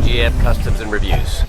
GF Customs and Reviews.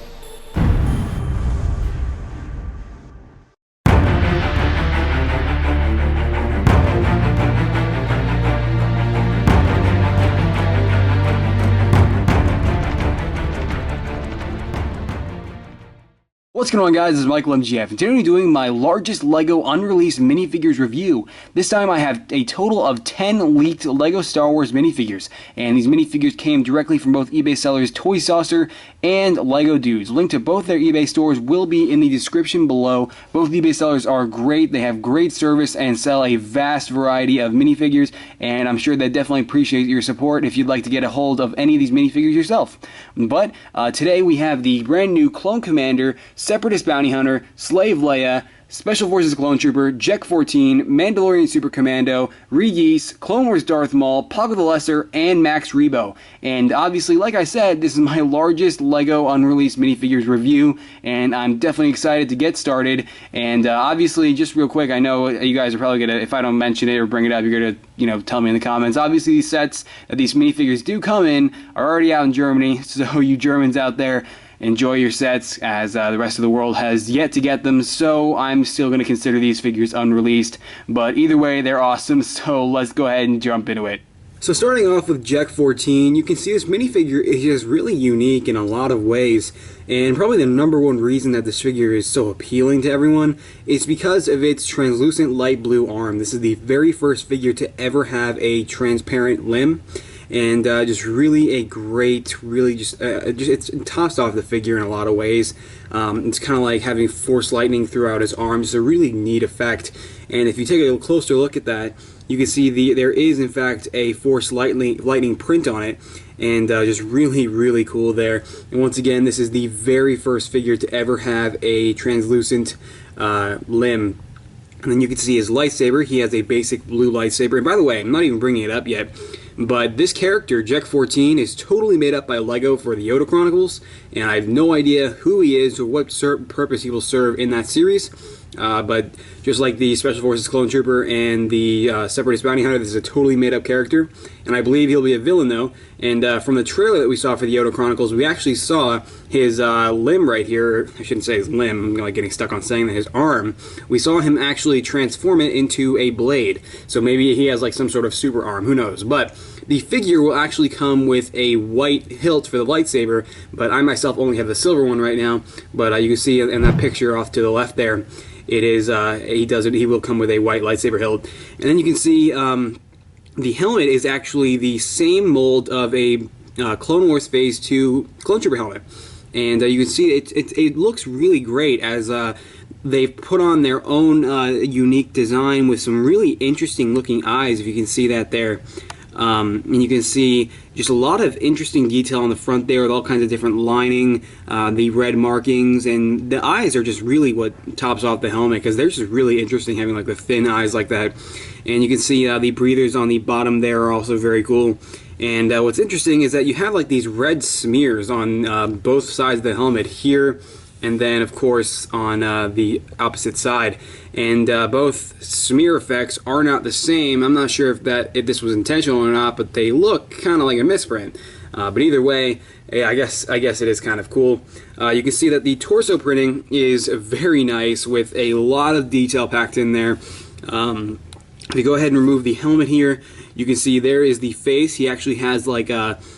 What's going on, guys? This is Michael MGF, and today I'm doing my largest LEGO unreleased minifigures review. This time I have a total of 10 leaked LEGO Star Wars minifigures, and these minifigures came directly from both eBay sellers Toy Saucer and LEGO Dudes. Link to both their eBay stores will be in the description below. Both eBay sellers are great, they have great service and sell a vast variety of minifigures, and I'm sure they definitely appreciate your support if you'd like to get a hold of any of these minifigures yourself. But today we have the brand new Clone Commander, Separatist Bounty Hunter, Slave Leia, Special Forces Clone Trooper, JEK-14, Mandalorian Super Commando, Ree-Yees, Clone Wars Darth Maul, Poggle the Lesser, and Max Rebo. And obviously, like I said, this is my largest LEGO unreleased minifigures review, and I'm definitely excited to get started. And obviously, just real quick, I know you guys are probably gonna, if I don't mention it or bring it up, you're gonna, tell me in the comments. Obviously, these sets that these minifigures do come in are already out in Germany, so you Germans out there, enjoy your sets, as the rest of the world has yet to get them, so I'm still going to consider these figures unreleased. But either way, they're awesome, so let's go ahead and jump into it. So starting off with JEK-14, you can see this minifigure is just really unique in a lot of ways, and probably the number one reason that this figure is so appealing to everyone is because of its translucent light blue arm. This is the very first figure to ever have a transparent limb. And just really a great, really it tops off the figure in a lot of ways. It's kind of like having force lightning throughout his arms. It's a really neat effect. And if you take a closer look at that, you can see there is in fact a force lightning print on it, and just really cool there. And once again, this is the very first figure to ever have a translucent limb. And then you can see his lightsaber. He has a basic blue lightsaber. And by the way, I'm not even bringing it up yet, but this character, JEK-14, is totally made up by LEGO for the Yoda Chronicles, and I have no idea who he is or what purpose he will serve in that series. But just like the Special Forces Clone Trooper and the Separatist Bounty Hunter, this is a totally made-up character, and I believe he'll be a villain, though. And from the trailer that we saw for the Yoda Chronicles, we actually saw his limb right here. I shouldn't say his limb, I'm like getting stuck on saying that, his arm. We saw him actually transform it into a blade, so maybe he has like some sort of super arm, who knows. But the figure will actually come with a white hilt for the lightsaber, but I myself only have the silver one right now. But you can see in that picture off to the left there, it is he will come with a white lightsaber hilt. And then you can see the helmet is actually the same mold of a Clone Wars Phase 2 Clone Trooper helmet. And you can see it looks really great, as they've put on their own unique design with some really interesting looking eyes, if you can see that there. And you can see just a lot of interesting detail on the front there with all kinds of different lining, the red markings, and the eyes are just really what tops off the helmet, because they're just really interesting having like the thin eyes like that. And you can see the breathers on the bottom there are also very cool. And what's interesting is that you have like these red smears on both sides of the helmet here, and then of course on the opposite side. And both smear effects are not the same. I'm not sure if this was intentional or not, but they look kind of like a misprint. But either way, yeah, I guess it is kind of cool. You can see that the torso printing is very nice with a lot of detail packed in there. If you go ahead and remove the helmet here, you can see there is the face. He actually has like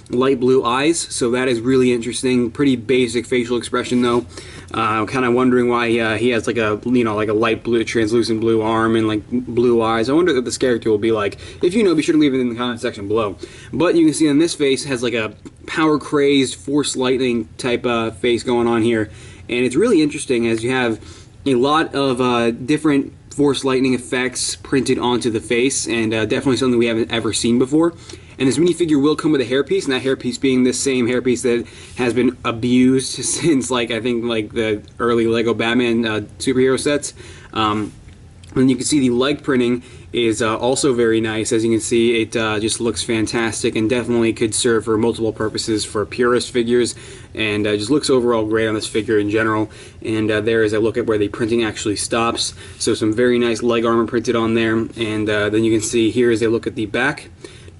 light blue eyes, so that is really interesting. Pretty basic facial expression though. I'm kind of wondering why he has like a like a light blue, translucent blue arm and like blue eyes. I wonder what this character will be like. If you know, be sure to leave it in the comment section below. But you can see on this face has like a power crazed, force lightning type face going on here, and it's really interesting as you have a lot of different force lightning effects printed onto the face, and definitely something we haven't ever seen before. And this minifigure will come with a hairpiece, and that hairpiece being this same hairpiece that has been abused since like I think like the early Lego Batman superhero sets. And you can see the leg printing is also very nice. As you can see, it just looks fantastic and definitely could serve for multiple purposes for purist figures, and just looks overall great on this figure in general. And there is a look at where the printing actually stops. So some very nice leg armor printed on there. And then you can see here is a look at the back.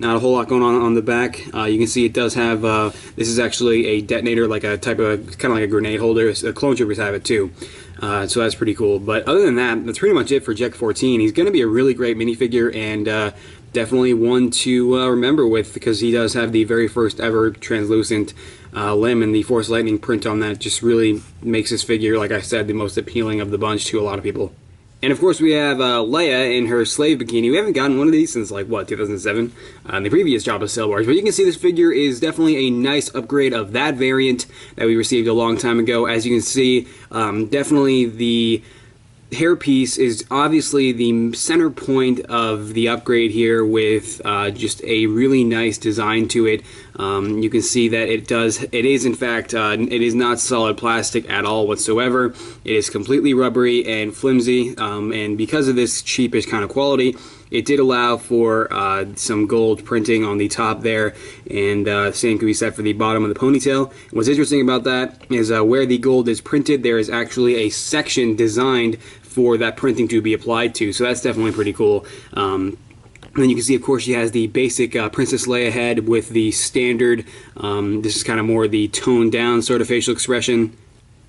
Not a whole lot going on the back. You can see it does have, this is actually a detonator, like a type of, kind of like a grenade holder. The clone troopers have it too. So that's pretty cool. But other than that, that's pretty much it for JEK-14. He's going to be a really great minifigure, and definitely one to remember with, because he does have the very first ever translucent limb, and the Force Lightning print on that just really makes this figure, like I said, the most appealing of the bunch to a lot of people. And of course we have Leia in her slave bikini. We haven't gotten one of these since, like, what, 2007? In the previous Jabba Sail Wars. But you can see this figure is definitely a nice upgrade of that variant that we received a long time ago. As you can see, definitely the hairpiece is obviously the center point of the upgrade here, with just a really nice design to it. You can see that it is in fact, it is not solid plastic at all whatsoever. It is completely rubbery and flimsy, and because of this cheapish kind of quality, it did allow for some gold printing on the top there, and same can be said for the bottom of the ponytail. What's interesting about that is where the gold is printed, there is actually a section designed for that printing to be applied to, so that's definitely pretty cool. And then you can see, of course, she has the basic Princess Leia head with the standard, this is kind of more the toned down sort of facial expression.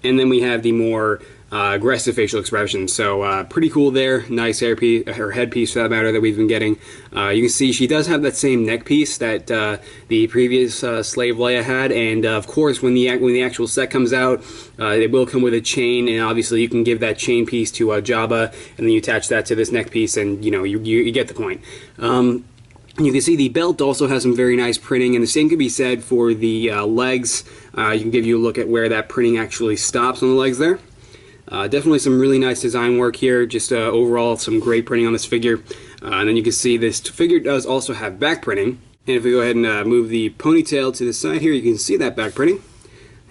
And then we have the more aggressive facial expression. So pretty cool there. Nice hairpiece, or headpiece for that matter, that we've been getting. You can see she does have that same neck piece that the previous slave Leia had, and of course when the actual set comes out, it will come with a chain, and obviously you can give that chain piece to Jabba, and then you attach that to this neck piece, and you know, you get the point. You can see the belt also has some very nice printing, and the same can be said for the legs. You can give you a look at where that printing actually stops on the legs there. Definitely some really nice design work here, just overall some great printing on this figure. And then you can see this figure does also have back printing. And if we go ahead and move the ponytail to the side here, you can see that back printing.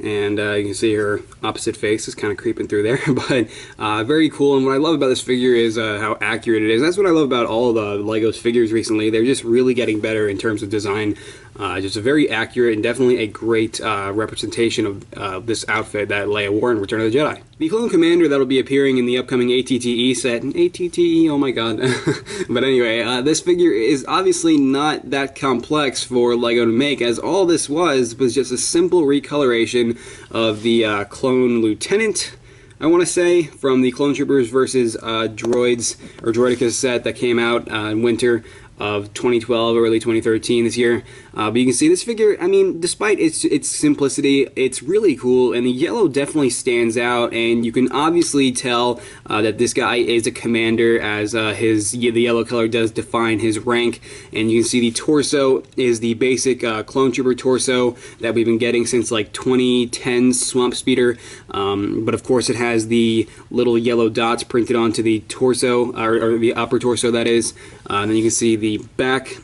And you can see her opposite face is kind of creeping through there, but very cool. And what I love about this figure is how accurate it is. That's what I love about all the Legos figures recently. They're just really getting better in terms of design. Just a very accurate and definitely a great representation of this outfit that Leia wore in Return of the Jedi. The Clone Commander that'll be appearing in the upcoming ATTE set. ATTE, oh my god. But anyway, this figure is obviously not that complex for Lego to make, as all this was just a simple recoloration of the Clone Lieutenant, I want to say, from the Clone Troopers versus Droids, or Droideka set that came out in winter of 2012, early 2013 this year. But you can see this figure, I mean, despite its simplicity, it's really cool, and the yellow definitely stands out, and you can obviously tell that this guy is a commander, as the yellow color does define his rank. And you can see the torso is the basic Clone Trooper torso that we've been getting since like 2010 Swamp Speeder, but of course it has the little yellow dots printed onto the torso, or the upper torso that is. And then you can see the back,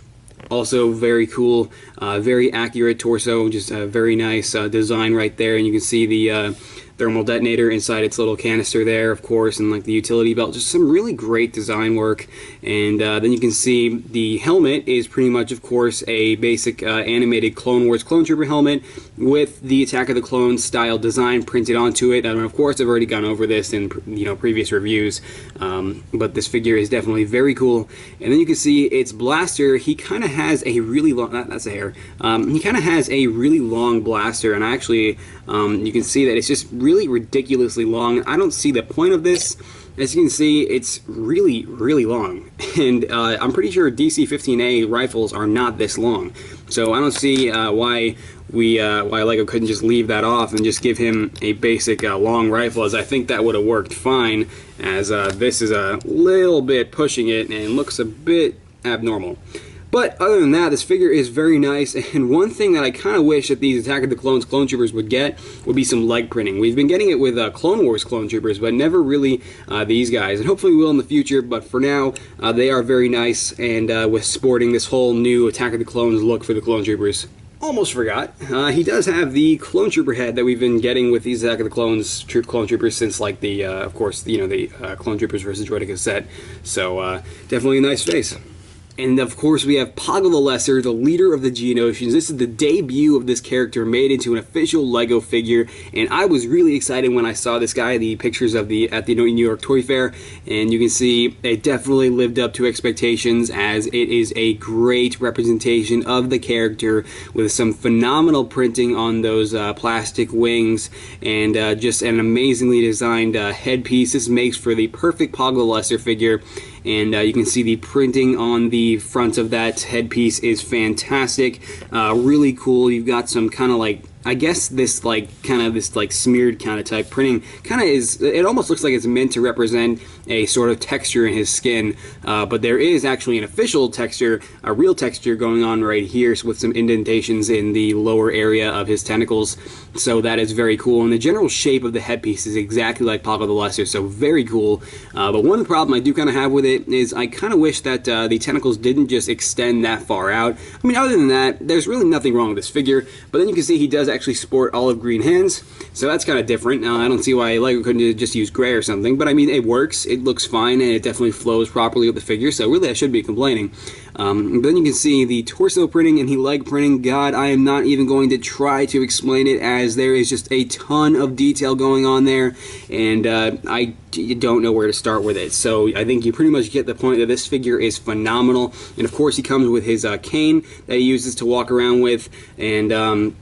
also very cool, very accurate torso, just a very nice design right there. And you can see the thermal detonator inside its little canister there, of course, and like the utility belt. Just some really great design work. And then you can see the helmet is pretty much, of course, a basic animated Clone Wars Clone Trooper helmet with the Attack of the Clones style design printed onto it. And of course, I've already gone over this in previous reviews, but this figure is definitely very cool. And then you can see its blaster. He kind of has a really long, that's a hair. He kind of has a really long blaster, and actually, you can see that it's just really ridiculously long. I don't see the point of this. As you can see, it's really, really long, and I'm pretty sure DC-15A rifles are not this long. So I don't see why Lego couldn't just leave that off and just give him a basic long rifle, as I think that would have worked fine, as this is a little bit pushing it and looks a bit abnormal. But other than that, this figure is very nice, and one thing that I kind of wish that these Attack of the Clones Clone Troopers would get would be some leg printing. We've been getting it with Clone Wars Clone Troopers, but never really these guys, and hopefully we will in the future. But for now, they are very nice, and with sporting this whole new Attack of the Clones look for the Clone Troopers. Almost forgot, he does have the Clone Trooper head that we've been getting with these Attack of the Clones Clone Troopers since, like, the, of course, the Clone Troopers versus Droideka set. So, definitely a nice face. And of course we have Poggle the Lesser, the leader of the Geonosians. This is the debut of this character made into an official LEGO figure, and I was really excited when I saw this guy, the pictures of at the New York Toy Fair, and you can see it definitely lived up to expectations, as it is a great representation of the character with some phenomenal printing on those plastic wings, and just an amazingly designed headpiece. This makes for the perfect Poggle the Lesser figure. And you can see the printing on the front of that headpiece is fantastic, really cool. You've got some kind of like, I guess this smeared kind of type printing it almost looks like it's meant to represent a sort of texture in his skin, but there is actually an official texture, a real texture going on right here with some indentations in the lower area of his tentacles, so that is very cool. And the general shape of the headpiece is exactly like Poggle the Lesser, so very cool. But one problem I do kind of have with it is I kind of wish that the tentacles didn't just extend that far out. I mean, other than that, there's really nothing wrong with this figure, but then you can see he does actually sport olive green hands, so that's kind of different. I don't see why LEGO couldn't just use gray or something, but I mean, it works, it looks fine, and it definitely flows properly with the figure, so really I shouldn't be complaining. But then you can see the torso printing and the leg printing. God, I am not even going to try to explain it, as there is just a ton of detail going on there, and I don't know where to start with it. So I think you pretty much get the point that this figure is phenomenal. And of course he comes with his cane that he uses to walk around with, and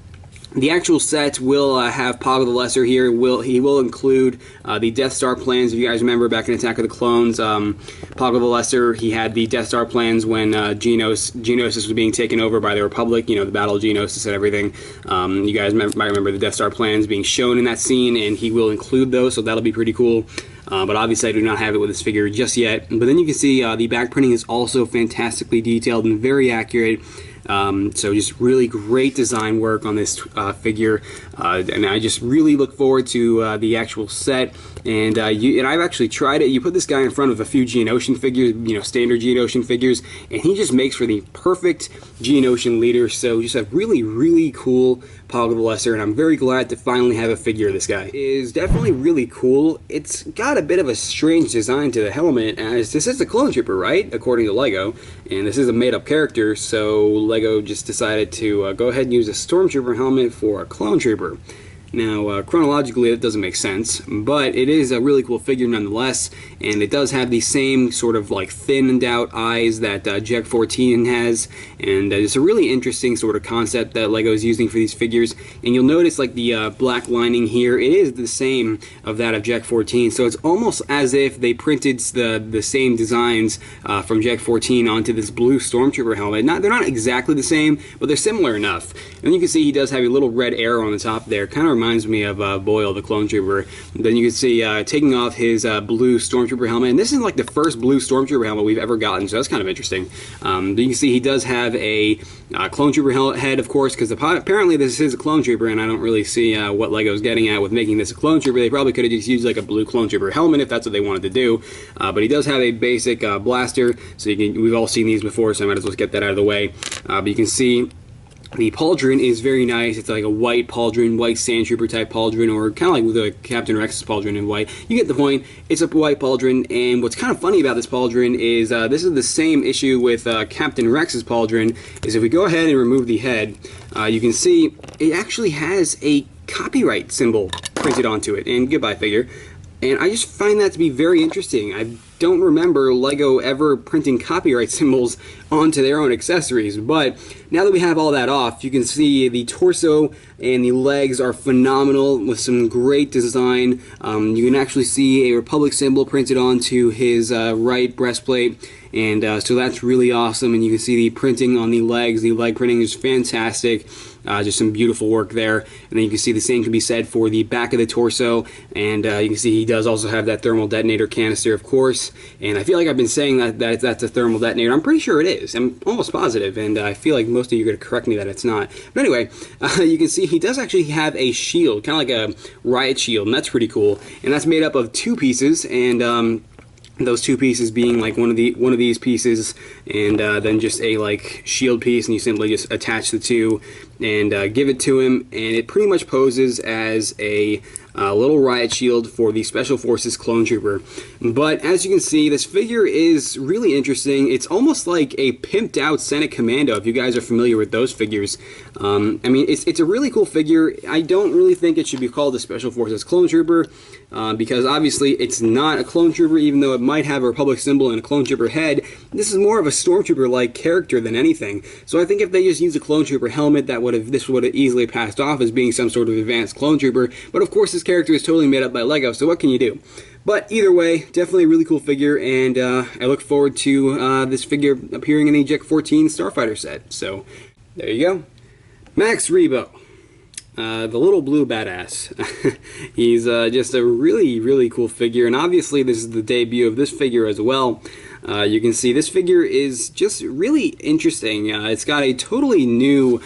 the actual set will have Poggle the Lesser here. He will include the Death Star plans. If you guys remember back in Attack of the Clones, Poggle the Lesser, he had the Death Star plans when Geonosis was being taken over by the Republic, you know, the Battle of Geonosis and everything. You guys might remember the Death Star plans being shown in that scene, and he will include those, so that'll be pretty cool. But obviously I do not have it with this figure just yet. But then you can see the back printing is also fantastically detailed and very accurate. So just really great design work on this figure, and I just really look forward to the actual set. And I've actually tried it. You put this guy in front of a few Geonosian figures, you know, standard Geonosian figures, and he just makes for the perfect Geonosian leader. So just a really, really cool Poggle the Lesser, and I'm very glad to finally have a figure of this guy. It is definitely really cool. It's got a bit of a strange design to the helmet, as this is a clone trooper, right? According to LEGO, and this is a made-up character, so LEGO just decided to go ahead and use a stormtrooper helmet for a clone trooper. Now, chronologically, it doesn't make sense, but it is a really cool figure nonetheless, and it does have the same sort of like thinned out eyes that JEK-14 has, and it's a really interesting sort of concept that LEGO is using for these figures. And you'll notice like the black lining here, it is the same of that of JEK-14, so it's almost as if they printed the same designs from JEK-14 onto this blue Stormtrooper helmet. They're not exactly the same, but they're similar enough. And you can see he does have a little red arrow on the top there, kind of reminds me of Boyle, the clone trooper. Then you can see taking off his blue Stormtrooper helmet, and this is like the first blue Stormtrooper helmet we've ever gotten, so that's kind of interesting. But you can see he does have a clone trooper head, of course, because apparently this is a clone trooper, and I don't really see what LEGO's getting at with making this a clone trooper. They probably could have just used like a blue clone trooper helmet if that's what they wanted to do. But he does have a basic blaster, so we've all seen these before, so I might as well get that out of the way. But you can see the pauldron is very nice. It's like a white pauldron, white sand trooper type pauldron, or kind of like with the Captain Rex's pauldron in white. You get the point. It's a white pauldron, and what's kind of funny about this pauldron is this is the same issue with Captain Rex's pauldron, is if we go ahead and remove the head, you can see it actually has a copyright symbol printed onto it, and goodbye figure. And I just find that to be very interesting. I don't remember LEGO ever printing copyright symbols onto their own accessories, but now that we have all that off, you can see the torso and the legs are phenomenal with some great design. You can actually see a Republic symbol printed onto his right breastplate, and so that's really awesome. And you can see the printing on the legs. The leg printing is fantastic. Just some beautiful work there. And then you can see the same can be said for the back of the torso, and you can see he does also have that thermal detonator canister, of course. And I feel like I've been saying that that's a thermal detonator. I'm pretty sure it is. I'm almost positive, and I feel like most of you are going to correct me that it's not. But anyway, you can see he does actually have a shield, kind of like a riot shield, and that's pretty cool. And that's made up of two pieces, and those two pieces being like one of these pieces, and then just a like shield piece, and you simply just attach the two and give it to him, and it pretty much poses as a a little riot shield for the Special Forces clone trooper. But as you can see, this figure is really interesting. It's almost like a pimped out Senate Commando, if you guys are familiar with those figures. I mean, it's a really cool figure. I don't really think it should be called the Special Forces clone trooper, because obviously it's not a clone trooper, even though it might have a Republic symbol and a clone trooper head. This is more of a stormtrooper-like character than anything. So I think if they just used a clone trooper helmet, this would have easily passed off as being some sort of advanced clone trooper. But of course, this character is totally made up by Lego, so what can you do? But either way, definitely a really cool figure, and I look forward to this figure appearing in the JEK-14 Starfighter set. So there you go. Max Rebo. The little blue badass. He's just a really, really cool figure, and obviously this is the debut of this figure as well. You can see this figure is just really interesting. It's got a totally new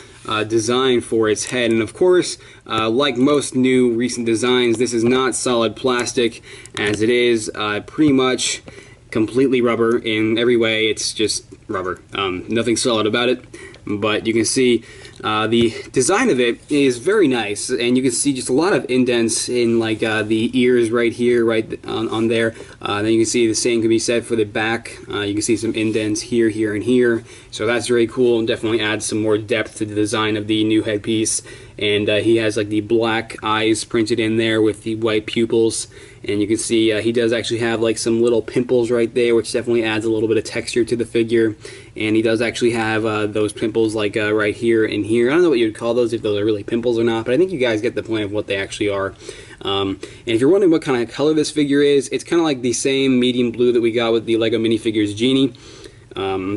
design for its head, and of course, like most new recent designs, this is not solid plastic, as it is pretty much completely rubber in every way. It's just rubber. Nothing solid about it. But you can see the design of it is very nice, and you can see just a lot of indents in like the ears right here, right on there. Then you can see the same can be said for the back. You can see some indents here, here, and here. So that's very cool, and definitely adds some more depth to the design of the new headpiece. And he has like the black eyes printed in there with the white pupils, and you can see he does actually have like some little pimples right there, which definitely adds a little bit of texture to the figure. And he does actually have those pimples like right here and here. I don't know what you'd call those, if those are really pimples or not, but I think you guys get the point of what they actually are. And if you're wondering what kind of color this figure is, it's kind of like the same medium blue that we got with the Lego Minifigures Genie.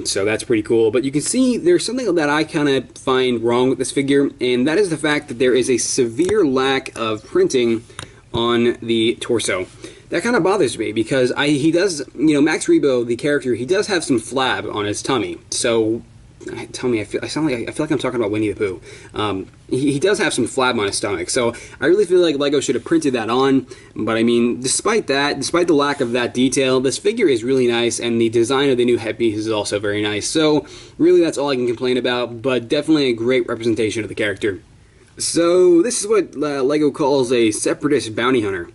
So that's pretty cool. But you can see there's something that I kind of find wrong with this figure, and that is the fact that there is a severe lack of printing on the torso. That kind of bothers me, because he does, you know, Max Rebo, the character, he does have some flab on his tummy. So tell me, I feel like I'm talking about Winnie the Pooh. He does have some flab on his stomach, so I really feel like Lego should have printed that on. But I mean, despite that, despite the lack of that detail, this figure is really nice, and the design of the new headpiece is also very nice. So really, that's all I can complain about, but definitely a great representation of the character. So this is what Lego calls a Separatist bounty hunter.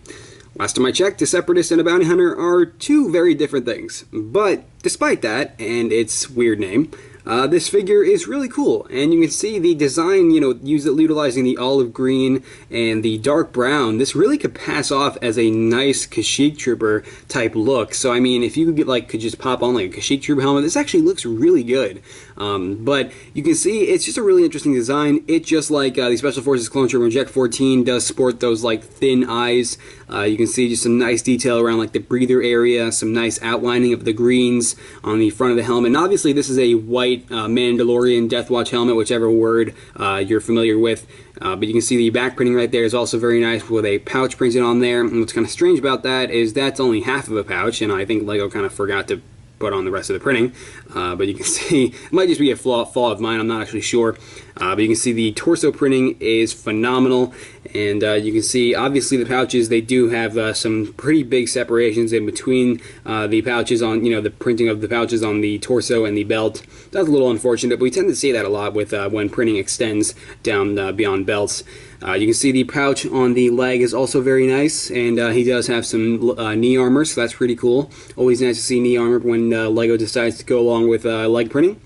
Last time I checked, a Separatist and a bounty hunter are two very different things. But despite that, and its weird name, this figure is really cool, and you can see the design, you know, utilizing the olive green and the dark brown. This really could pass off as a nice Kashyyyk Trooper type look. So I mean, if you could just pop on like a Kashyyyk Trooper helmet, this actually looks really good. But you can see it's just a really interesting design. It, just like the Special Forces clone trooper JEK-14, does sport those like thin eyes. You can see just some nice detail around like the breather area, some nice outlining of the greens on the front of the helmet. And obviously this is a white Mandalorian Death Watch helmet, whichever word you're familiar with. But you can see the back printing right there is also very nice, with a pouch printed on there. And what's kind of strange about that is that's only half of a pouch, and I think Lego kind of forgot to put on the rest of the printing. But you can see, it might just be a flaw of mine, I'm not actually sure. But you can see the torso printing is phenomenal, and you can see obviously the pouches, they do have some pretty big separations in between the pouches on, you know, the printing of the pouches on the torso and the belt. That's a little unfortunate, but we tend to see that a lot with when printing extends down beyond belts. You can see the pouch on the leg is also very nice, and he does have some knee armor, so that's pretty cool. Always nice to see knee armor when Lego decides to go along with leg printing.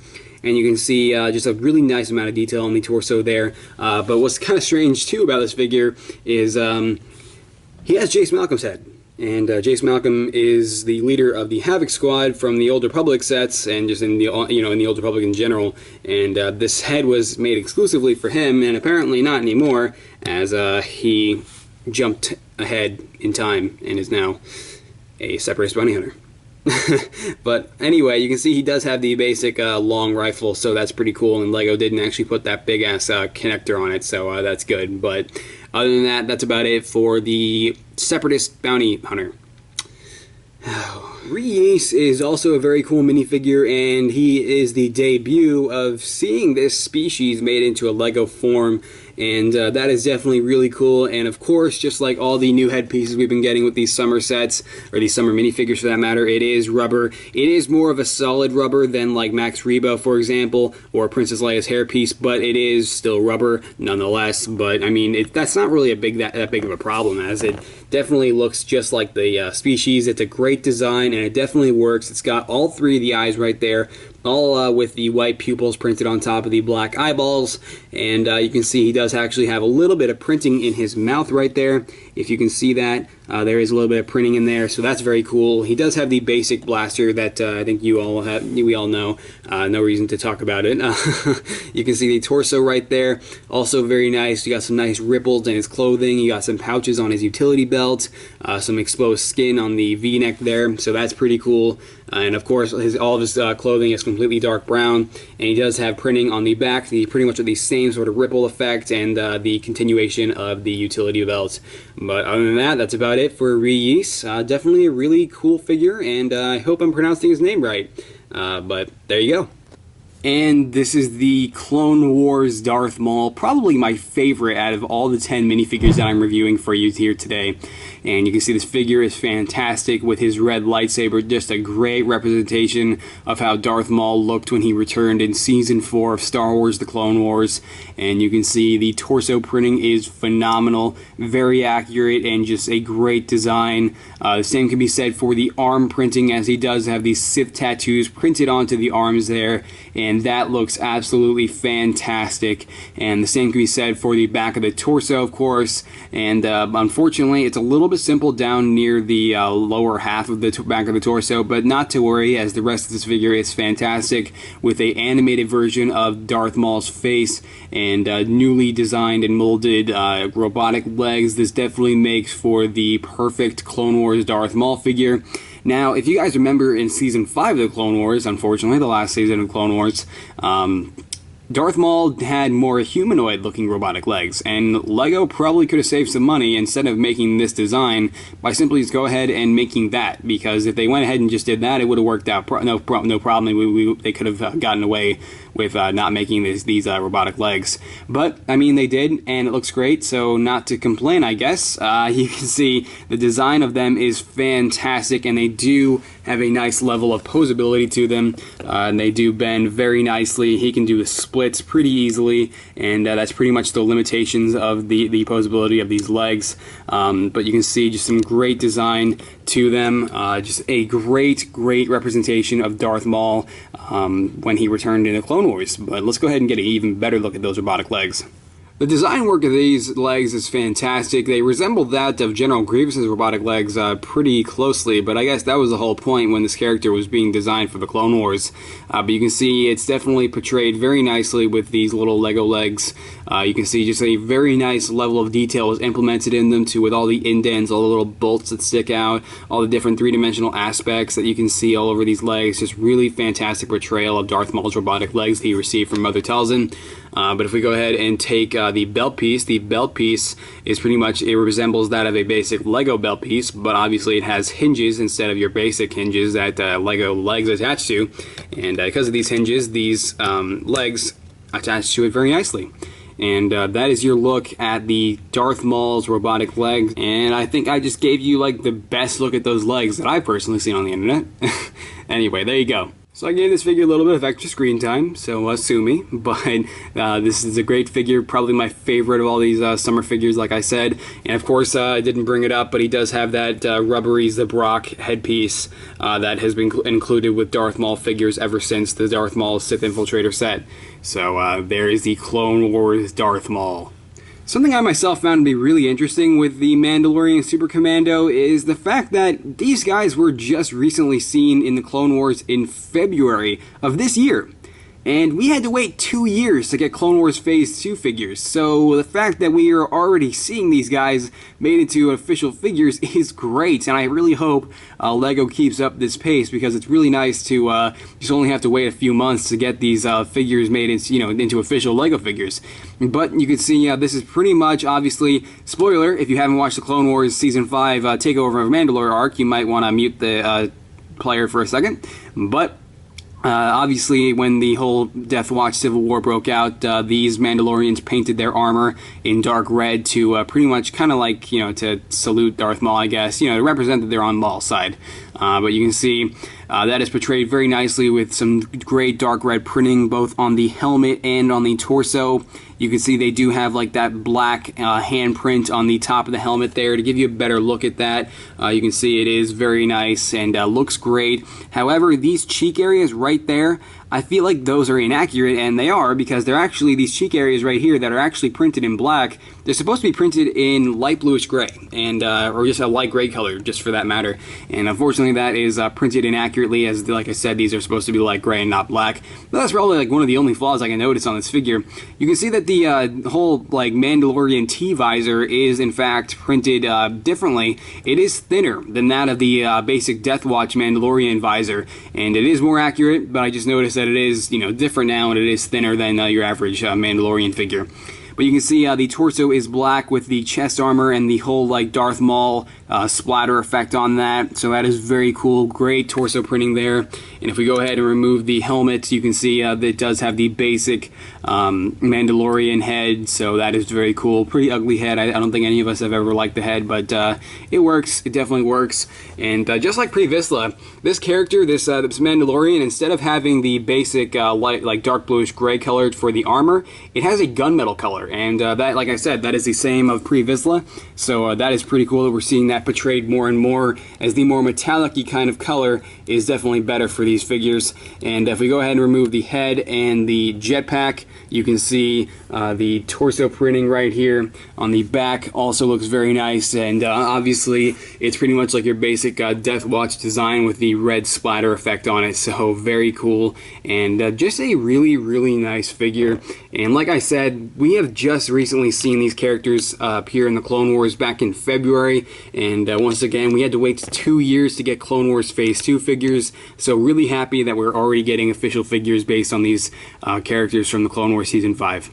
And you can see just a really nice amount of detail on the torso there. But what's kind of strange too about this figure is he has Jace Malcolm's head. And Jace Malcolm is the leader of the Havoc Squad from the Old Republic sets, and just in the in the Old Republic in general. And this head was made exclusively for him, and apparently not anymore, as he jumped ahead in time and is now a Separatist bounty hunter. But anyway, you can see he does have the basic long rifle, so that's pretty cool, and Lego didn't actually put that big ass connector on it, so that's good. But other than that, that's about it for the Separatist bounty hunter. Ree-Yees is also a very cool minifigure, and he is the debut of seeing this species made into a Lego form, and that is definitely really cool. And of course, just like all the new headpieces we've been getting with these summer sets, or these summer minifigures for that matter, it is rubber. It is more of a solid rubber than like Max Rebo, for example, or Princess Leia's hairpiece, but it is still rubber nonetheless. But I mean, that's not really that big of a problem, as it definitely looks just like the species. It's a great design, and it definitely works. It's got all three of the eyes right there, all with the white pupils printed on top of the black eyeballs, and you can see he does actually have a little bit of printing in his mouth right there. If you can see that, there is a little bit of printing in there, so that's very cool. He does have the basic blaster that I think we all know. No reason to talk about it. You can see the torso right there, also very nice. You got some nice ripples in his clothing. You got some pouches on his utility belt, some exposed skin on the V-neck there, so that's pretty cool. And of course, all of his clothing is completely dark brown, and he does have printing on the back, pretty much the same sort of ripple effect, and the continuation of the utility belt. But other than that, that's about it for Ree-Yees. Definitely a really cool figure, and I hope I'm pronouncing his name right. But there you go. And this is the Clone Wars Darth Maul, probably my favorite out of all the 10 minifigures that I'm reviewing for you here today. And you can see this figure is fantastic with his red lightsaber, just a great representation of how Darth Maul looked when he returned in Season 4 of Star Wars The Clone Wars. And you can see the torso printing is phenomenal, very accurate, and just a great design. The same can be said for the arm printing, as he does have these Sith tattoos printed onto the arms there, and that looks absolutely fantastic. And the same can be said for the back of the torso, of course, and unfortunately it's a little bit simple down near the lower half of the back of the torso, but not to worry, as the rest of this figure is fantastic, with a animated version of Darth Maul's face and newly designed and molded robotic legs. This definitely makes for the perfect Clone Wars Darth Maul figure. Now, if you guys remember in Season 5 of the Clone Wars, unfortunately, the last season of Clone Wars, Darth Maul had more humanoid-looking robotic legs, and LEGO probably could have saved some money instead of making this design by simply just go ahead and making that, because if they went ahead and just did that, it would have worked out no problem. They could have gotten away with not making these robotic legs. But, I mean, they did, and it looks great, so not to complain, I guess. You can see the design of them is fantastic, and they do have a nice level of posability to them, and they do bend very nicely. He can do the splits pretty easily, and that's pretty much the limitations of the posability of these legs. But you can see just some great design to them. Just a great representation of Darth Maul when he returned in the Clone Wars. But let's go ahead and get an even better look at those robotic legs. The design work of these legs is fantastic. They resemble that of General Grievous's robotic legs pretty closely, but I guess that was the whole point when this character was being designed for the Clone Wars. But you can see it's definitely portrayed very nicely with these little Lego legs. You can see just a very nice level of detail was implemented in them too, with all the indents, all the little bolts that stick out, all the different three-dimensional aspects that you can see all over these legs. Just really fantastic portrayal of Darth Maul's robotic legs that he received from Mother Talzin. But if we go ahead and take the belt piece is pretty much, it resembles that of a basic Lego belt piece, but obviously it has hinges instead of your basic hinges that Lego legs attach to. And because of these hinges, these legs attach to it very nicely. And that is your look at the Darth Maul's robotic legs. And I think I just gave you like the best look at those legs that I've personally seen on the internet. Anyway, there you go. So I gave this figure a little bit of extra screen time, so sue me, but this is a great figure, probably my favorite of all these summer figures, like I said. And of course, I didn't bring it up, but he does have that rubbery Zabrak headpiece that has been included with Darth Maul figures ever since the Darth Maul Sith Infiltrator set. So there is the Clone Wars Darth Maul. Something I myself found to be really interesting with the Mandalorian Super Commando is the fact that these guys were just recently seen in the Clone Wars in February of this year. And we had to wait 2 years to get Clone Wars Phase 2 figures, so the fact that we are already seeing these guys made into official figures is great, and I really hope LEGO keeps up this pace, because it's really nice to just only have to wait a few months to get these figures made into official LEGO figures. But you can see this is pretty much, obviously, spoiler, if you haven't watched the Clone Wars Season 5 Takeover of Mandalore arc, you might want to mute the player for a second, but obviously, when the whole Death Watch Civil War broke out, these Mandalorians painted their armor in dark red to pretty much kind of like, you know, to salute Darth Maul, I guess, you know, to represent that they're on Maul's side. But you can see that is portrayed very nicely with some great dark red printing both on the helmet and on the torso. You can see they do have like that black handprint on the top of the helmet there to give you a better look at that. You can see it is very nice and looks great. However, these cheek areas right there, I feel like those are inaccurate, and they are, because they're actually, these cheek areas right here that are actually printed in black, they're supposed to be printed in light bluish gray, and or just a light gray color, just for that matter. And unfortunately that is printed inaccurately, as like I said, these are supposed to be light gray and not black. But that's probably like one of the only flaws I can notice on this figure. You can see that the whole like Mandalorian T-visor is in fact printed differently. It is thinner than that of the basic Death Watch Mandalorian visor, and it is more accurate, but I just noticed that it is, you know, different now, and it is thinner than your average Mandalorian figure. But you can see the torso is black with the chest armor and the whole like Darth Maul splatter effect on that. So that is very cool. Great torso printing there. And if we go ahead and remove the helmet, you can see that it does have the basic Mandalorian head. So that is very cool. Pretty ugly head. I don't think any of us have ever liked the head, but it works. It definitely works. And just like Pre-Vizsla, this character, this Mandalorian, instead of having the basic light, like dark bluish gray colored for the armor, it has a gunmetal color. And that, like I said, that is the same of Pre-Vizsla. So that is pretty cool that we're seeing that portrayed more and more, as the more metallic-y kind of color is definitely better for these figures. And if we go ahead and remove the head and the jetpack, you can see the torso printing right here on the back also looks very nice, and obviously it's pretty much like your basic Death Watch design with the red splatter effect on it. So very cool, and just a really, really nice figure. And like I said, we have just recently seen these characters appear in the Clone Wars back in February, and once again we had to wait 2 years to get Clone Wars Phase 2 figures, so really happy that we're already getting official figures based on these characters from the Clone Wars Season 5.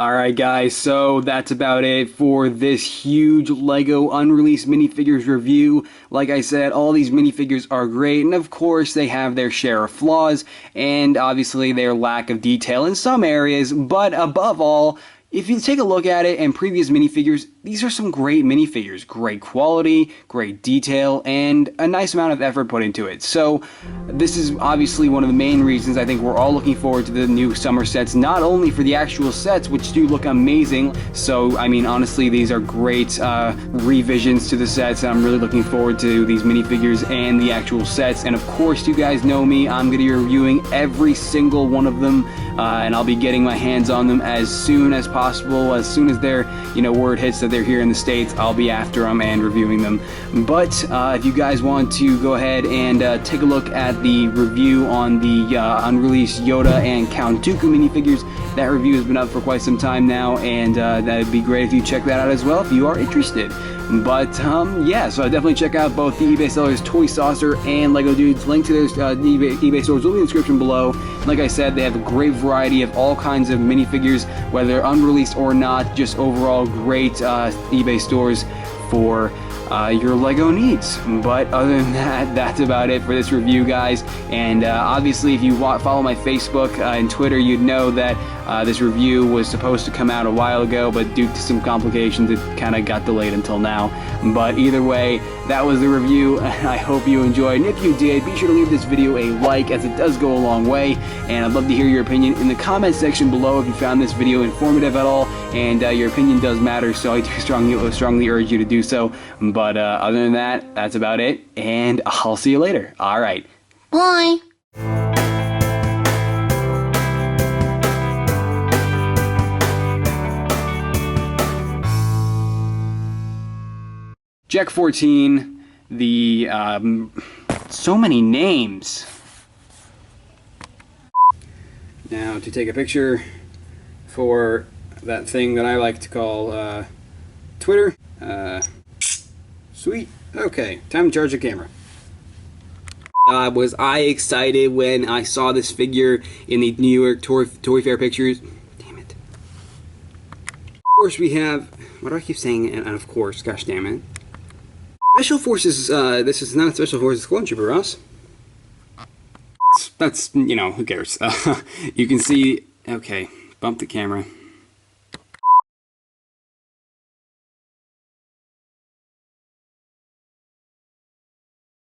Alright guys, so that's about it for this huge LEGO unreleased minifigures review. Like I said, all these minifigures are great, and of course they have their share of flaws, and obviously their lack of detail in some areas, but above all, if you take a look at it and previous minifigures, these are some great minifigures. Great quality, great detail, and a nice amount of effort put into it. So this is obviously one of the main reasons I think we're all looking forward to the new summer sets, not only for the actual sets, which do look amazing. So, I mean, honestly, these are great revisions to the sets, and I'm really looking forward to these minifigures and the actual sets. And of course, you guys know me, I'm going to be reviewing every single one of them, and I'll be getting my hands on them as soon as possible. As soon as their, word hits that they're here in the States, I'll be after them and reviewing them. But if you guys want to go ahead and take a look at the review on the unreleased Yoda and Count Dooku minifigures, that review has been up for quite some time now, and that'd be great if you check that out as well if you are interested. But yeah, so definitely check out both the eBay sellers Toy Saucer and Lego Dudes. Link to their eBay stores will be in the description below. Like I said, they have a great variety of all kinds of minifigures, whether unreleased or not. Just overall great eBay stores for your Lego needs. But other than that, that's about it for this review, guys. And obviously, if you follow my Facebook and Twitter, you'd know that this review was supposed to come out a while ago, but due to some complications, it kind of got delayed until now. But either way, that was the review. I hope you enjoyed, and if you did, be sure to leave this video a like, as it does go a long way, and I'd love to hear your opinion in the comment section below if you found this video informative at all, and your opinion does matter, so I do strongly urge you to do so. But other than that, that's about it, and I'll see you later. Alright, bye! JEK-14, the, so many names. Now, to take a picture for that thing that I like to call, Twitter, Sweet. Okay, time to charge the camera. Was I excited when I saw this figure in the New York Toy Fair pictures? Damn it. Of course we have... Why do I keep saying and of course? Gosh damn it. Special Forces, this is not a Special Forces clone trooper, Ross. That's, you know, who cares? You can see... Okay, bump the camera.